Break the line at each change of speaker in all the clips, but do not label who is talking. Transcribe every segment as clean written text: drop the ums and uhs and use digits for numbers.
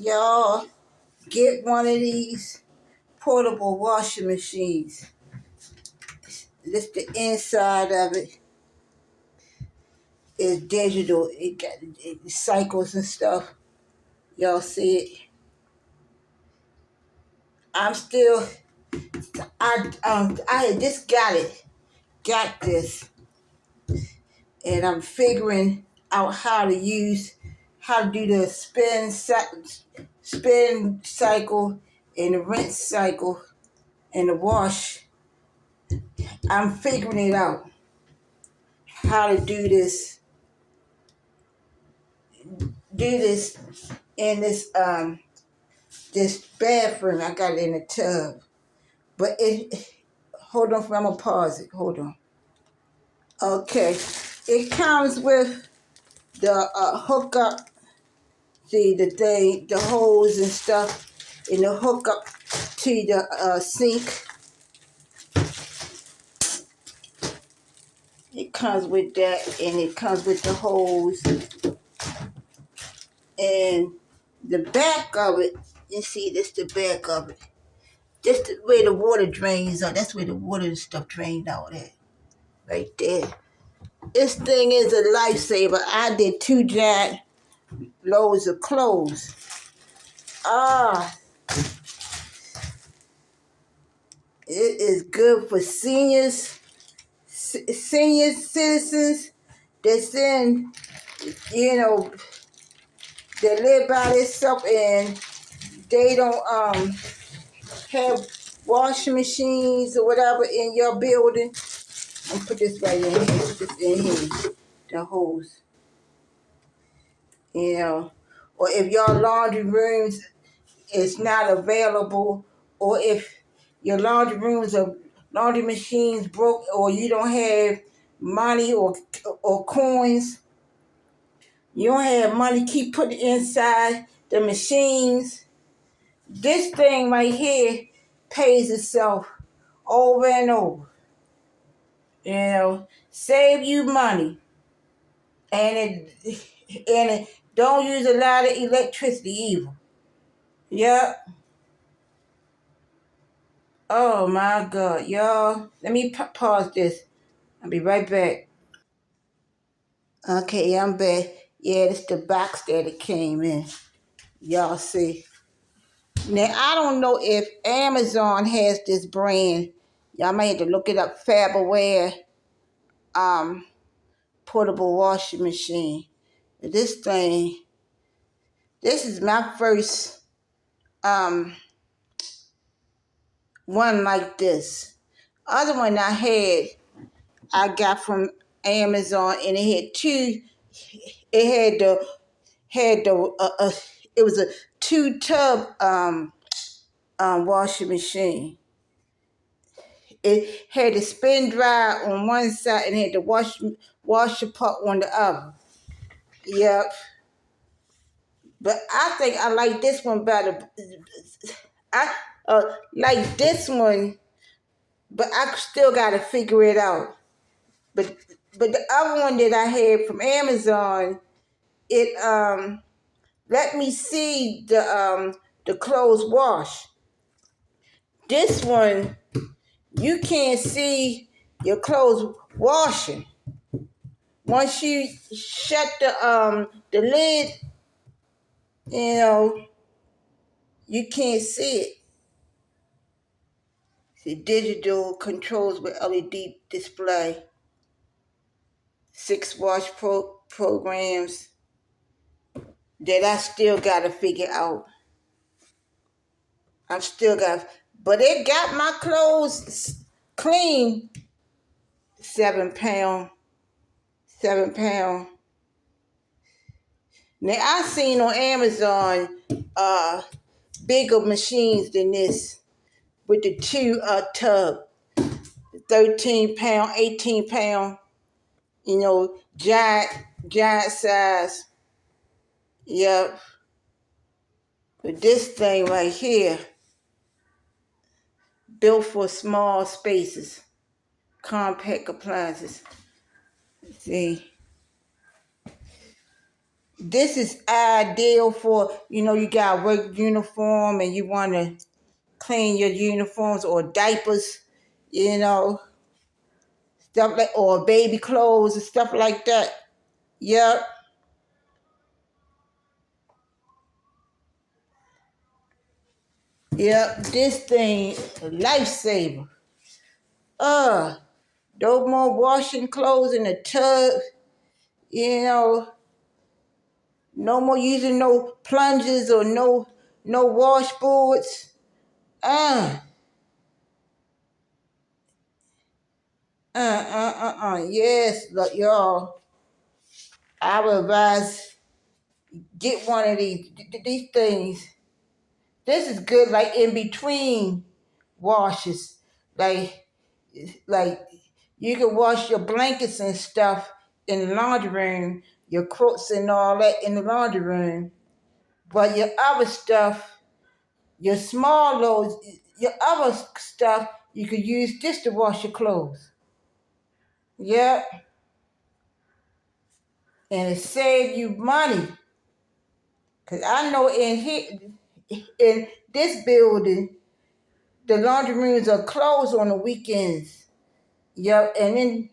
Y'all get one of these portable washing machines. This the inside of it is digital. It cycles and stuff. Y'all see it? I'm still I had just got this, and I'm figuring out how to do the spin cycle and the rinse cycle and the wash. I'm figuring it out how to do this in this bathroom. I got it in the tub, but hold on, I'm gonna pause it. Hold on. Okay, it comes with the hookup. See the hose and stuff, and the hookup to the sink. It comes with that, and it comes with the hose, and the back of it. You see, this the back of it. This the where the water drains out. That's where the water and stuff drained out at. Right there. This thing is a lifesaver. I did 2 giant loads of clothes. It is good for senior citizens that's in, they live by themselves and they don't have washing machines or whatever in your building. I'm gonna put this right in here. Put this in here. The hose. Or if your laundry rooms is not available, or if your laundry machines broke, or you don't have money or coins, you don't have money, keep putting inside the machines. This thing right here pays itself over and over. Save you money, and it don't use a lot of electricity either. Yep. Oh my God, y'all. Let me pause this. I'll be right back. Okay, I'm back. Yeah, it's the box that it came in. Y'all see. Now, I don't know if Amazon has this brand. Y'all might have to look it up. Faberware portable washing machine. This is my first one like this. Other one I got from Amazon, and it had two. It it was a 2-tub washing machine. It had the spin dryer on one side and had the washer part on the other. Yep. But I think I like this one better. I like this one, but I still gotta figure it out. But the other one that I had from Amazon, it let me see the clothes wash. This one, you can't see your clothes washing. Once you shut the lid, you can't see it. The digital controls with LED display. 6 wash programs that I still gotta figure out. But it got my clothes clean. 7 pound. Now I seen on Amazon bigger machines than this with the 2 tub, 13 pound, 18 pound, giant size. Yep. But this thing right here, built for small spaces, compact appliances. See, this is ideal for, you got a work uniform and you want to clean your uniforms or diapers, you know, stuff like, or baby clothes and stuff like that. Yep. Yep. This thing, a lifesaver. Uh, no more washing clothes in the tub, you know, no more using no plungers or no washboards. Uh, Yes, look, y'all. I would advise get one of these things. This is good, like in between washes, like you can wash your blankets and stuff in the laundry room, your coats and all that in the laundry room. But your other stuff, your small loads, your other stuff, you could use this to wash your clothes. Yep, and it save you money. Cause I know in here, in this building, the laundry rooms are closed on the weekends. Yep, and then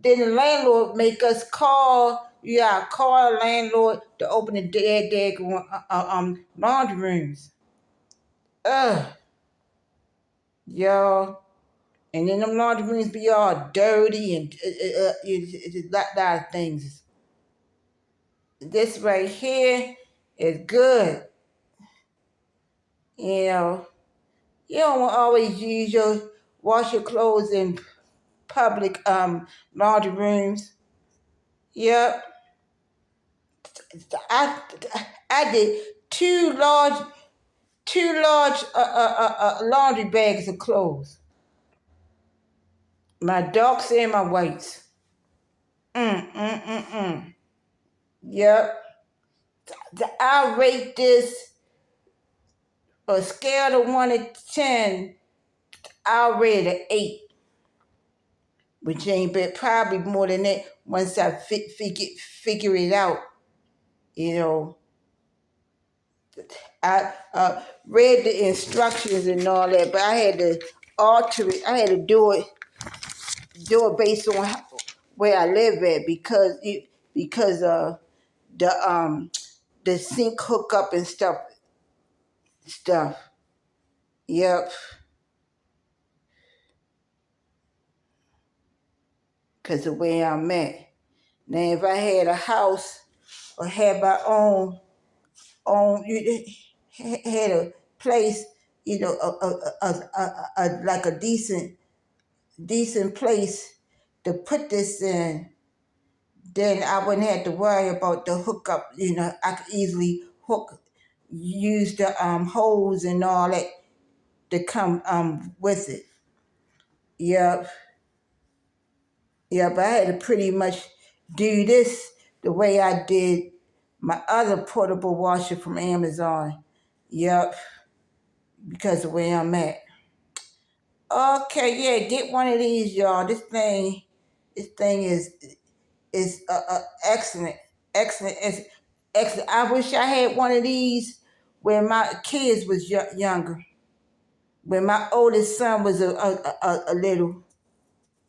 the landlord make us call. You gotta call the landlord to open the dead laundry rooms. Ugh, y'all. And then them laundry rooms be all dirty and it's a lot of things. This right here is good. You know, you don't always use wash your clothes in public laundry rooms. Yep, I I did two large laundry bags of clothes. My darks and my whites. Mm. Yep. I rate this a scale of 1 to 10. I'll rate it 8, which ain't but probably more than that once I figure it out. You know, I read the instructions and all that, but I had to alter it. I had to do it based on where I live at because the sink hookup and stuff. Yep, because the way I'm at. Now, if I had a house or had my own had a place, like a decent place to put this in, then I wouldn't have to worry about the hookup. I could easily use the hose and all that to come with it. Yep, yep. I had to pretty much do this the way I did my other portable washer from Amazon. Yep, because of where I'm at. Okay, yeah, get one of these, y'all. This thing is excellent, excellent, it's excellent. I wish I had one of these when my kids was younger, when my oldest son was a little.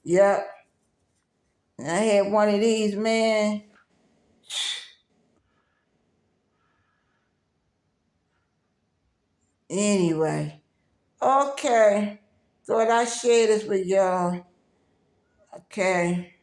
Yep, and I had one of these, man. Anyway, okay, thought I'd share this with y'all. Okay.